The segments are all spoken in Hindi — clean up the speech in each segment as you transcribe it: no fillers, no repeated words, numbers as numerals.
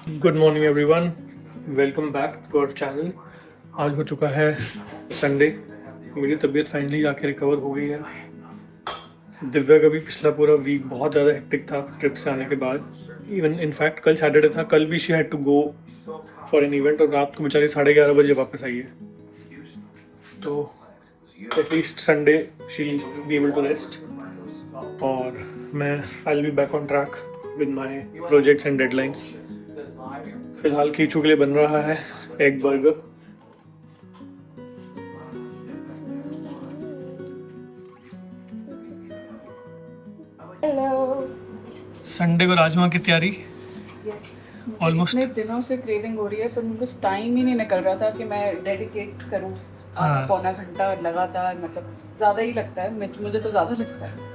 Good morning everyone, welcome back to our channel. आज हो चुका है संडे। मेरी तबीयत फाइनली आके रिकवर हो गई है। दिव्या का भी पिछला पूरा वीक बहुत ज़्यादा हेक्टिक था ट्रिप से आने के बाद। इवन इनफैक्ट कल सैटरडे था, कल भी she had to go for an event और रात को बेचारी 11:30 बजे वापस आई है। तो at least Sunday she be able to rest और मैं I will be back on track with my projects and deadlines. फिलहाल कीचू के लिए बन रहा है एग बर्गर। हेलो। संडे को राजमा की तैयारी यस, Almost. इतने दिनों से क्रेविंग हो रही है पर मुझे बस टाइम ही नहीं निकल रहा था कि मैं डेडिकेट करूँ आधा हाँ। पौना घंटा लगातार। मतलब ज़्यादा ही लगता है, मुझे तो ज़्यादा लगता है।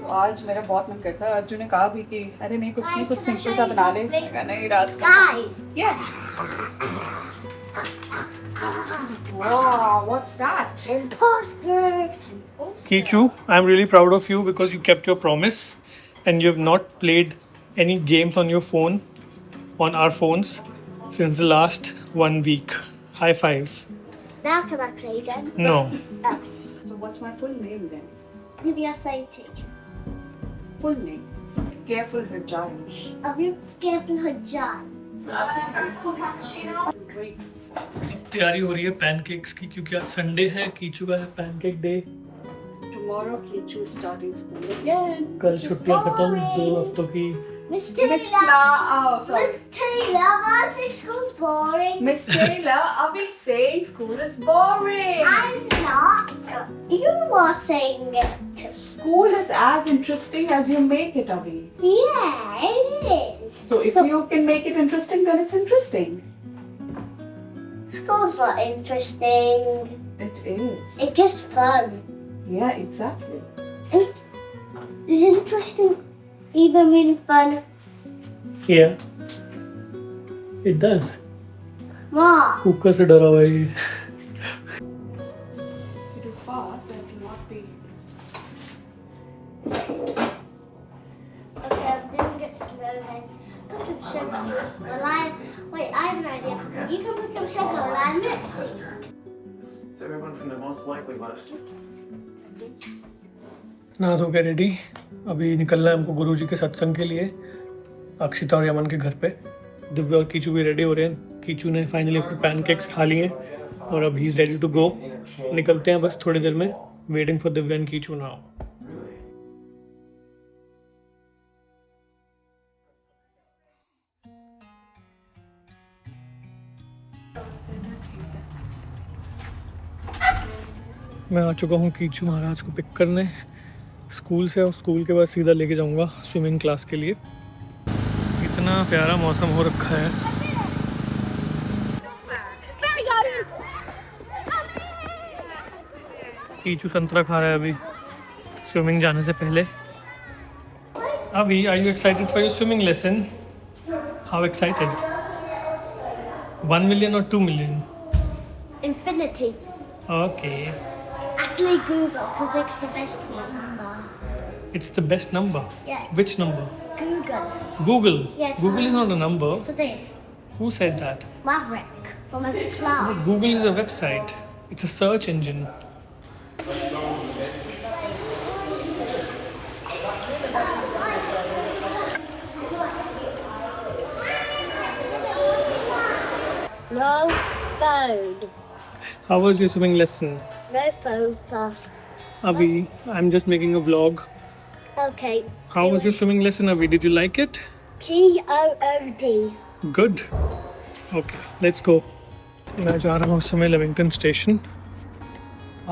तो आज मेरा बहुत मन करता है। अर्जुन ने कहा भी कि अरे नहीं कुछ सिंपल सा बना ले। मैंने नहीं रात yes. What's that? Imposter. Kichu, I'm really proud of you because you kept your promise and you have not played any games on your phone, on our phones, since the last 1 week. High five. Now can I play again? No. So what's my full name then? Maybe I'll say teacher. Full name? Careful Hajjaj. I'll be careful her job. Great. तैयारी हो रही है पैनकेक्स की क्योंकि आज संडे है। कीचू का है pancake day. Tomorrow Kichu is starting school again. कल छुट्टियां खत्म 2 हफ्तों की। Miss Miss Taylor. Oh, sorry. Miss Taylor, why is school boring? Miss Taylor, are we saying school is boring? I'm not. You are saying it. School is as interesting as you make it, Avi. Yeah, it is. So if you can make it interesting, then it's interesting. School's not interesting. It is. It's just fun. Yeah, exactly. Is interesting even really fun? Yeah. It does. Mom. Cooker से डरा हुआ है ये। If you do fast, then it will not be. Okay, I'm doing it slow then. Put some sugar. Wait, I have an idea. You can put some sugar on next. It's everyone from the most likely list. नहा धो के रेडी। अभी निकलना है हमको गुरुजी के सत्संग के लिए अक्षिता और यमन के घर पे। दिव्या और कीचू भी रेडी हो रहे हैं। कीचू ने फाइनली अपने पैनकेक्स खा लिए और अब he is ready to go. निकलते हैं बस थोड़ी देर में। Waiting for Divya and Kichu now. मैं आ चुका हूँ कीचू महाराज को पिक करने स्कूल से और स्कूल के बाद सीधा लेके जाऊँगा स्विमिंग क्लास के लिए। इतना प्यारा मौसम हो रखा है। कीचू संतरा खा रहा है अभी स्विमिंग जाने से पहले। अभी are you excited for your swimming lesson? How excited? 1 million or 2 million? Infinity. Okay. Actually, Google, because it's the best number. It's the best number. Yeah. Which number? Google. Google. Yes. Google is not a number. So this. Who said that? Maverick from a flower. Google is a website. It's a search engine. No phone. How was your swimming lesson? No phone first. Avi, I'm just making a vlog. Okay. How was your swimming lesson, Avi? Did you like it? G-O-O-D. Good. Okay, let's go. मैं जा रहा हूँ उस समय लेविंगटन स्टेशन।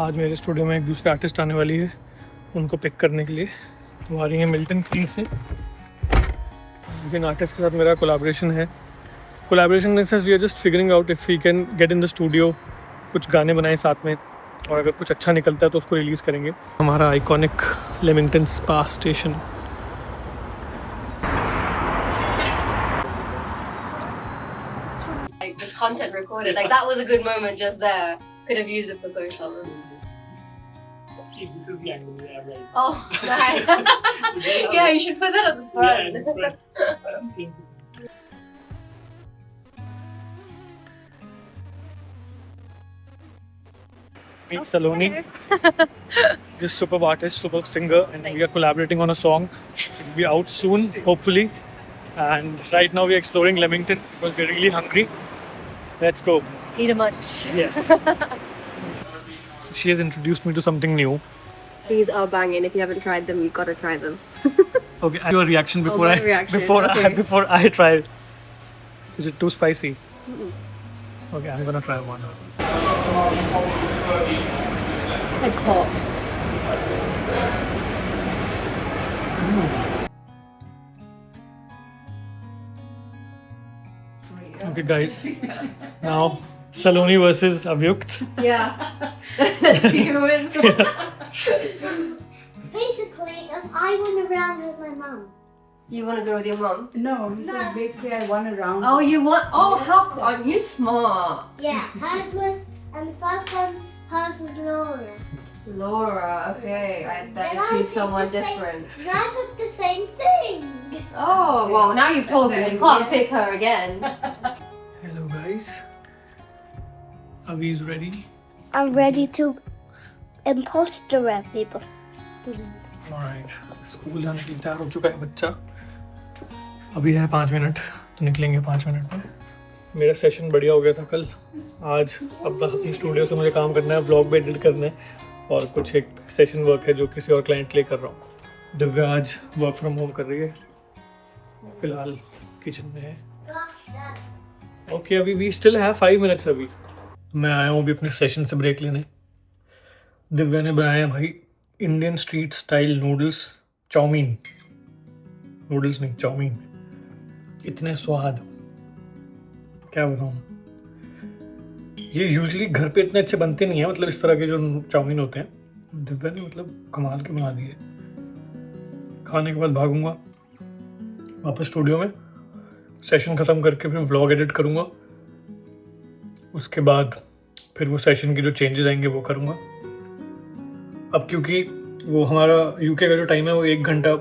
आज मेरे स्टूडियो में एक दूसरे आर्टिस्ट आने वाली है, उनको पिक करने के लिए। वो आ रही है मिल्टन क्लीन से। जिन आर्टिस्ट के साथ मेरा कोलैबोरेशन है, collaboration in the sense we are just figuring out if we can get in the studio, कुछ गाने बनाए साथ में और अगर कुछ अच्छा निकलता है तो उसको रिलीज़ करेंगे। हमारा iconic Levington spa station. Like this content recorded, like that was a good moment just there. Could have used it for social. See, this is the angle we have right now. Oh, nice. Yeah, you should put that at the front. Yeah, meet Saloni. This superb artist, superb singer, and we are collaborating on a song. It'll be out soon, hopefully. And right now we are exploring Leamington because we're really hungry. Let's go. Eat a munch. Yes. So she has introduced me to something new. These are banging. If you haven't tried them, you've got to try them. Okay, your reaction before my reaction, okay. before I try it. Is it too spicy? Okay, I'm gonna try one. It's hot. Okay, guys. Now Saloni versus Avyukt. Yeah. Let's see who wins. Basically, I won a round with my mum. You want to go with your mum? No, so basically I won a round. Oh, you want? Oh, aren't you smart? Yeah, hers was, and the first one, hers was Laura. Laura, okay. I bet Then you I choose picked someone the same- different. Then I took the same thing. Oh, well, now you've told me you can't pick her again. Hello, guys. Avi is ready. I'm ready to imposter people. Alright. School जाने के लिए तैयार हो चुका है बच्चा. अभी है 5 मिनट, तो निकलेंगे 5 मिनट में. मेरा सेशन बढ़िया हो गया था कल. आज अब अपनी स्टूडियो से मुझे काम करना है, व्लॉग भी एडिट करना है और कुछ एक सेशन वर्क है जो किसी और क्लाइंट के लिए कर रहा हूँ. दिव्या आज वर्क फ्रॉम होम कर रही है, फिलहाल किचन में है. ओके, अभी वी स्टिल हैव 5 मिनट्स. अभी मैं आया हूँ अभी अपने सेशन से ब्रेक लेने. दिव्या ने बनाया भाई Indian street style noodles, chow mein. Noodles नहीं, चाउमीन. इतने स्वाद, क्या बताऊँ. ये यूजुअली घर पे इतने अच्छे बनते नहीं है, मतलब इस तरह के जो चाउमीन होते हैं. दिव्या ने मतलब कमाल के बना दिए. खाने के बाद भागूंगा वापस स्टूडियो में, सेशन ख़त्म करके फिर व्लॉग एडिट करूँगा. उसके बाद फिर वो सेशन के जो चेंजेस आएंगे वो करूँगा. अब क्योंकि वो हमारा यूके का जो टाइम है वो 1 घंटा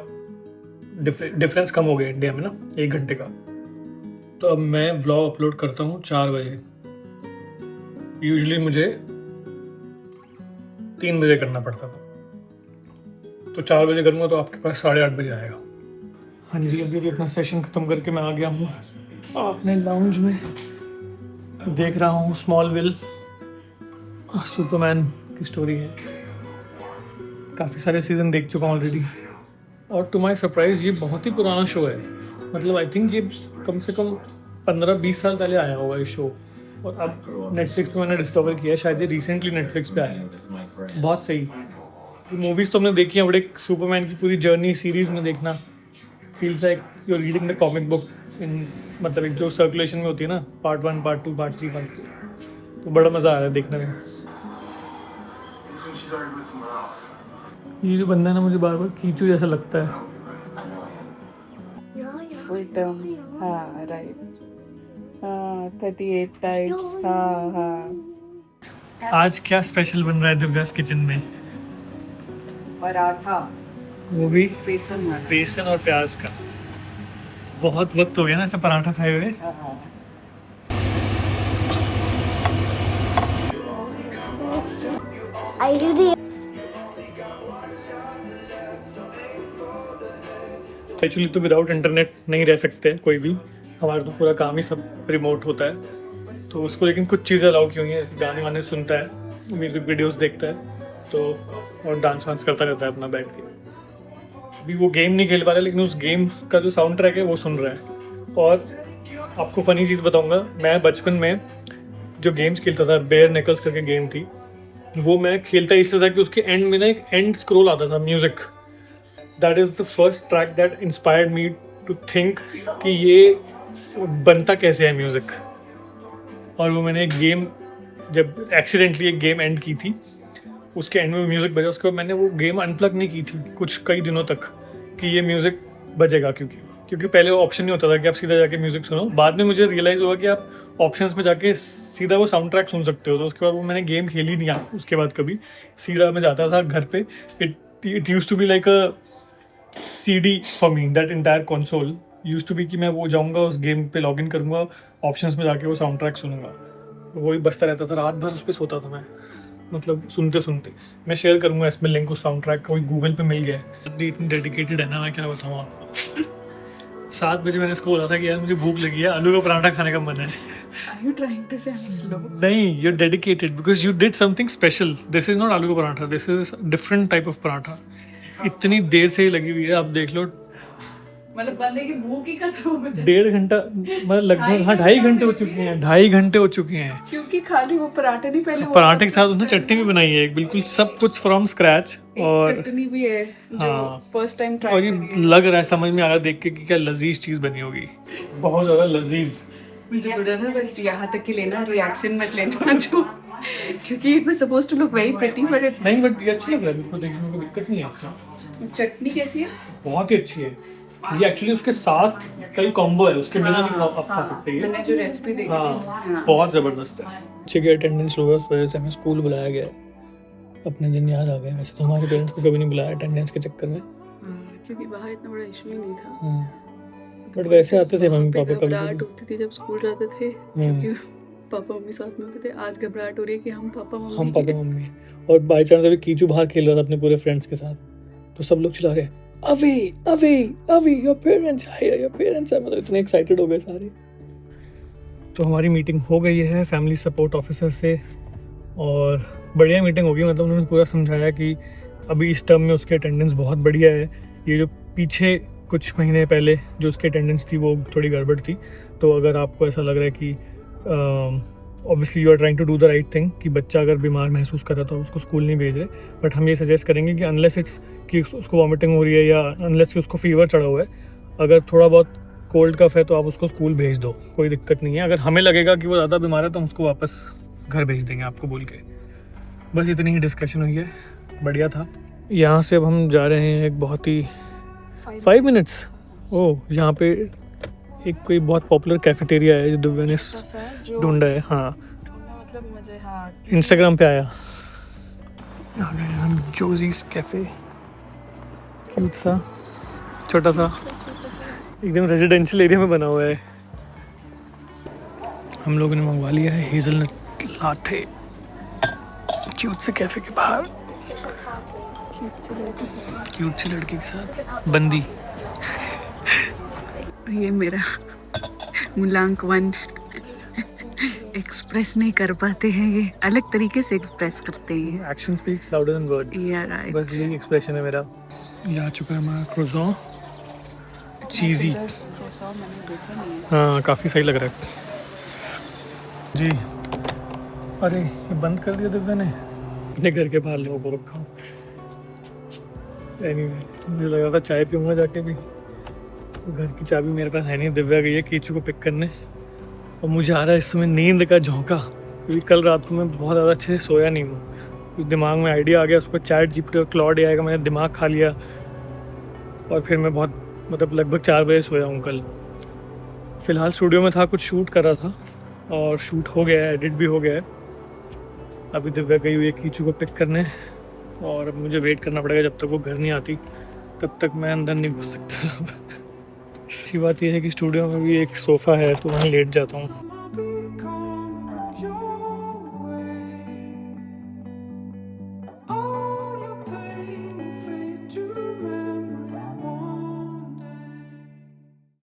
डिफरेंस कम हो गया इंडिया में ना, 1 घंटे का. तो अब मैं व्लॉग अपलोड करता हूँ 4 बजे. यूजुअली मुझे 3 बजे करना पड़ता था, तो 4 बजे करूँगा तो आपके पास 8:30 बजे आएगा. हाँ जी, अभी अपना सेशन ख़त्म करके मैं आ गया हूँ अपने लाउंज में. देख रहा हूँ स्मॉलविल, सुपरमैन की स्टोरी है. काफ़ी सारे सीज़न देख चुका हूँ ऑलरेडी, और टू माई सरप्राइज़ ये बहुत ही पुराना शो है. मतलब आई थिंक ये कम से कम 15-20 साल पहले आया होगा ये शो, और अब नेटफ्लिक्स पे मैंने डिस्कवर किया. शायद ये रिसेंटली नेटफ्लिक्स पे आया है. बहुत सही. मूवीज़ तो हमने देखी हैं, बट एक सुपरमैन की पूरी जर्नी सीरीज़ में देखना feels like you are reading the comic book in, मतलब एक जो सर्कुलेशन में होती है ना, पार्ट 1, पार्ट 2, पार्ट 3, पार्ट 4. तो बड़ा मज़ा आ रहा है देखने में. ये जो बंदा है ना, मुझे बार बार कीचू जैसा लगता है. हाँ राइट. 38 टाइप्स. हाँ. आज क्या स्पेशल बन रहा है दिव्यास किचन में? पराठा, वो भी बेसन वाला. बेसन और प्याज का. बहुत वक्त हो गया ना ऐसे पराठा खाए हुए. I do the एक्चुअली तो विदाउट इंटरनेट नहीं रह सकते कोई भी. हमारा तो पूरा काम ही सब रिमोट होता है, तो उसको लेकिन कुछ चीज़ें अलाउ की हुई हैं. ऐसे गाने वाने सुनता है, म्यूज़िक वीडियोस देखता है, तो और डांस वांस करता रहता है अपना बैठ के. अभी वो गेम नहीं खेल पा रहा, लेकिन उस गेम का जो साउंड ट्रैक है वो सुन रहा है. और आपको फ़नी चीज़ बताऊंगा, मैं बचपन में जो गेम्स खेलता था, बेयर नेकल्स करके गेम थी, वो मैं खेलता इसलिए था कि उसके एंड में ना एक एंड स्क्रॉल आता था music. That is the first track that inspired me to think कि ये बनता कैसे है म्यूज़िक. और वो मैंने एक गेम, जब एक्सीडेंटली एक गेम एंड की थी, उसके एंड में म्यूज़िक बजा. उसके बाद मैंने वो गेम अनप्लग नहीं की थी कई दिनों तक कि ये म्यूज़िक बजेगा, क्योंकि पहले वो ऑप्शन नहीं होता था कि आप सीधा जाके म्यूज़िक सुनो. बाद में मुझे रियलाइज़ हुआ कि आप ऑप्शंस में जाके सीधा वो साउंड ट्रैक सुन सकते हो. तो उसके बाद वो मैंने गेम खेली नहीं उसके बाद कभी. सीधा मैं जाता था घर पे. It used to be like a CD for me. That entire console used to be कि मैं वो जाऊँगा, उस गेम पे लॉगिन करूँगा, ऑप्शंस में जाके वो साउंड ट्रैक सुनूंगा. वही बजता रहता था रात भर, उस पर सोता था मैं. मतलब सुनते सुनते। मैं शेयर करूंगा इसमें लिंक उस साउंड ट्रैक का, कोई गूगल पे मिल गया है। इतनी डेडिकेटेड है ना, मैं क्या बताऊँ आपको। 7 बजे मैंने इसको बोला था कि यार मुझे भूख लगी है, आलू का पराठा खाने का मन है। Are you trying to say I'm slow? नहीं, you're dedicated because you did something special. This is not आलू का paratha, this is different type of paratha. इतनी देर से ही लगी हुई है, आप देख लो। मतलब बंदे की भूख ही खत्म हो जाए 1.5 घंटा, मतलब लगभग, हाँ 2.5 घंटे हो चुके हैं, 2.5 घंटे हो चुके हैं। क्योंकि खाली वो पराठे नहीं, पहले वो पराठे के सब साथ कुछ उसने चटनी भी बनाई है, एक बिल्कुल सब कुछ फ्रॉम स्क्रैच। एक और चटनी भी है जो हाँ। फर्स्ट टाइम और ट्राई ये करी है। लग रहा है, समझ में आ रहा है देख के कि क्या लजीज चीज बनी होगी, बहुत ज्यादा लजीज। मुझे बोला था बस यहाँ तक की लेना, रिएक्शन मत लेना जो, क्योंकि it was supposed to look very pretty but it's नहीं, बट ये अच्छा लग रहा है, बिल्कुल देखने में कोई दिक्कत नहीं है इसका। चटनी कैसी है? बहुत ही अच्छी है ये, एक्चुअली उसके साथ कई कॉम्बो है, उसके बिना भी आप खा सकते हैं। मैंने जो रेसिपी देखी थी उसमें, हाँ। बहुत ज़बरदस्त है। बच्चे की अटेंडेंस लो है, उस वजह से हमें स्कूल बुलाया गया है। अपने दिन याद आ गए, वैसे तो हमारे पेरेंट्स को कभी नहीं बुलाया अटेंडेंस के चक्कर में। क्योंकि वहाँ इतना बड़ा इशू ही नहीं था। बट वैसे आते थे मम्मी पापा कभी घबराहट कभी। होती थी जब स्कूल जाते थे, क्योंकि पापा मम्मी साथ में होते थे। आज घबराहट हो रही है कि हम पापा मम्मी और बाई चांस अभी कीचू बाहर खेल रहा था अपने पूरे फ्रेंड्स के साथ, तो सब लोग चिल्ला रहे हैं अवी अवी अवी योर पेरेंट्स आए, योर पेरेंट्स आए, मतलब इतने एक्साइटेड हो गए सारे। तो हमारी मीटिंग हो गई है फैमिली सपोर्ट ऑफिसर से, और बढ़िया मीटिंग होगी। मतलब उन्होंने पूरा समझाया कि अभी इस टर्म में उसकी अटेंडेंस बहुत बढ़िया है। ये जो पीछे कुछ महीने पहले जो उसकी अटेंडेंस थी वो थोड़ी गड़बड़ थी। तो अगर आपको ऐसा लग रहा है कि obviously you are trying to do the right thing, कि बच्चा अगर बीमार महसूस कर रहा तो उसको स्कूल नहीं भेज रहे, बट हम ये सजेस्ट करेंगे कि अनलेस इट्स कि उसको वॉमिटिंग हो रही है या अनलेस कि उसको फीवर चढ़ा हुआ है, अगर थोड़ा बहुत कोल्ड कफ है तो आप उसको स्कूल भेज दो, कोई दिक्कत नहीं है। अगर हमें लगेगा कि वो ज़्यादा बीमार है तो हम उसको वापस घर भेज देंगे आपको बोल के। बस इतनी ही डिस्कशन हुई है, बढ़िया था। यहाँ से अब हम जा रहे हैं एक बहुत ही 5 मिनट्स, ओह यहाँ पे एक कोई बहुत पॉपुलर कैफेटेरिया है जो दिव्या ने ढूंढा है। हाँ मतलब मुझे, हाँ, इंस्टाग्राम पे आया। आ गए हम जोजीज कैफे, क्यूट सा छोटा सा एकदम रेजिडेंशियल एरिया में बना हुआ है। हम लोगों ने मंगवा लिया है हेज़लनट लाटे, क्यूट से कैफे के बाहर, क्यूट सी लड़की के साथ बंदी। ये मेरा मूलांक 1 एक्सप्रेस नहीं कर पाते हैं, ये अलग तरीके से एक्सप्रेस करते हैं। Action speaks louder than words. Yeah, right. बस यही एक्सप्रेशन है मेरा। ये आ चुका है हमारा क्रोज़ॉन, चीज़ी। हाँ काफ़ी सही लग रहा है जी। अरे ये बंद कर दिया दिव्या ने, अपने घर के बाहर लोगों को रखा हूँ। एनीवे मुझे लगा था चाय पीऊँगा जाके भी, घर की चाबी मेरे पास है नहीं। दिव्या गई है कीचू को पिक करने, और मुझे आ रहा है इस समय नींद का झोंका, क्योंकि कल रात को मैं बहुत ज़्यादा अच्छे से सोया नहीं हूँ। दिमाग में आइडिया आ गया, उस पर चैट जीपीटी और क्लॉड एआई का मैंने दिमाग खा लिया, और फिर मैं बहुत मतलब लगभग 4 बजे सोया हूँ कल। फ़िलहाल स्टूडियो में था, कुछ शूट कर रहा था, और शूट हो गया है, एडिट भी हो गया है। अभी दिव्या गई हुई है कीचू को पिक करने, और अब मुझे वेट करना पड़ेगा जब तक वो घर नहीं आती, तब तक मैं अंदर नहीं घुस सकता। अच्छी बात यह है कि स्टूडियो में भी एक सोफ़ा है, तो वहीं लेट जाता हूँ।